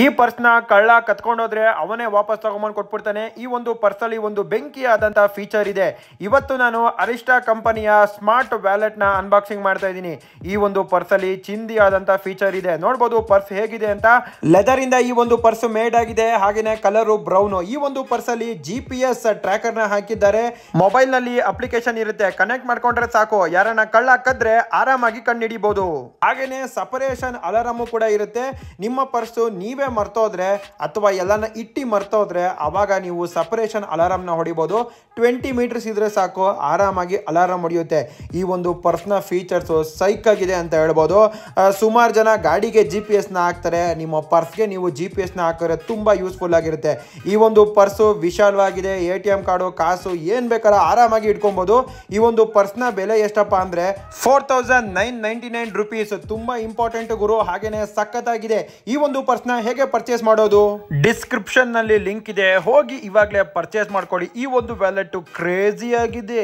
ಈ ಪರ್ಸ್ನ ಕಳ್ಳ ಕತ್ಕೊಂಡೋದ್ರೆ ಅವನೇ ವಾಪಸ್ ತಗೊಂಬಂದು ಕೊಟ್ಬಿಡ್ತಾನೆ. ಈ ಒಂದು ಪರ್ಸಲ್ಲಿ ಒಂದು ಬೆಂಕಿಯಾದಂಥ ಫೀಚರ್ ಇದೆ. ಇವತ್ತು ನಾನು ಅರಿಸ್ಟಾ ಕಂಪನಿಯ ಸ್ಮಾರ್ಟ್ ವ್ಯಾಲೆಟ್ನ ಅನ್ಬಾಕ್ಸಿಂಗ್ ಮಾಡ್ತಾ ಇದ್ದೀನಿ. ಈ ಒಂದು ಪರ್ಸಲ್ಲಿ ಚಿಂದಿ ಆದಂಥ ಫೀಚರ್ ಇದೆ. ನೋಡ್ಬೋದು ಪರ್ಸ್ ಹೇಗಿದೆ ಅಂತ. ಲೆದರ್ ಇಂದ ಈ ಒಂದು ಪರ್ಸ್ ಮೇಡ್ ಆಗಿದೆ. ಹಾಗೇನೆ ಕಲರು ಬ್ರೌನು. ಈ ಒಂದು ಪರ್ಸಲ್ಲಿ GPS ಟ್ರ್ಯಾಕರ್ನ ಹಾಕಿದ್ದಾರೆ. ಮೊಬೈಲ್ ನಲ್ಲಿ ಅಪ್ಲಿಕೇಶನ್ ಇರುತ್ತೆ, ಕನೆಕ್ಟ್ ಮಾಡ್ಕೊಂಡ್ರೆ ಸಾಕು, ಯಾರನ್ನ ಕಳ್ಳ ಕದ್ರೆ ಆರಾಮಾಗಿ ಕಂಡುಹಿಡಿಬಹುದು. ಹಾಗೇನೆ ಸಪರೇಷನ್ ಅಲಾರಾಮ್ ಕೂಡ ಇರುತ್ತೆ. ನಿಮ್ಮ ಪರ್ಸು ನೀವೇ ಮರ್ತೋದ್ರೆ ಅಥವಾ ಎಲ್ಲಾನ ಇಟ್ಟಿ ಮರ್ತೋದ್ರೆ ಅವಾಗ ನೀವು ಸಪರೇಷನ್ ಅಲಾರಾಮ್ನ ಹೊಡಿಬೋದು. 20 ಮೀಟರ್ಸ್ ಇದ್ರೆ ಸಾಕು, ಆರಾಮಾಗಿ ಅಲಾರಾಮ್ ಹೊಡೆಯುತ್ತೆ. ಈ ಒಂದು ಪರ್ಸ್ನ ಫೀಚರ್ಸು ಸೈಕ್ ಆಗಿದೆ ಅಂತ ಹೇಳ್ಬೋದು. ಸುಮಾರು ಜನ ಗಾಡಿಗೆ GPS ನ ಹಾಕ್ತಾರೆ, ನಿಮ್ಮ ಪರ್ಸ್ಗೆ ನೀವು GPS ನ ಹಾಕಿದ್ರೆ ತುಂಬ ಯೂಸ್ಫುಲ್ ಆಗಿರುತ್ತೆ. ಈ ಒಂದು ಪರ್ಸು ವಿಶಾಲವಾಗಿದೆ. ATM ಕಾರ್ಡು, ಕಾಸು ಏನು ಬೇಕಾದ್ರೆ ಆರಾಮಾಗಿ ಇಟ್ಕೊಬೋದು. ಈ ಒಂದು ಪರ್ಸ್ನ ಬೆಲೆ ಎಷ್ಟಪ್ಪ ಅಂದರೆ 4999 ರೂಪೀಸ್. ತುಂಬ ಇಂಪಾರ್ಟೆಂಟ್ ಗುರು. ಹಾಗೇನೆ ಸಖತ್ತಾಗಿದೆ. ಈ ಒಂದು ಪರ್ಸ್ನ ಹೇಗೆ ಪರ್ಚೇಸ್ ಮಾಡೋದು? ಡಿಸ್ಕ್ರಿಪ್ಷನ್ ನಲ್ಲಿ ಲಿಂಕ್ ಇದೆ, ಹೋಗಿ ಇವಾಗಲೇ ಪರ್ಚೇಸ್ ಮಾಡ್ಕೊಳ್ಳಿ. ಈ ಒಂದು ವ್ಯಾಲೆಟ್ ಕ್ರೇಜಿ ಆಗಿದೆ.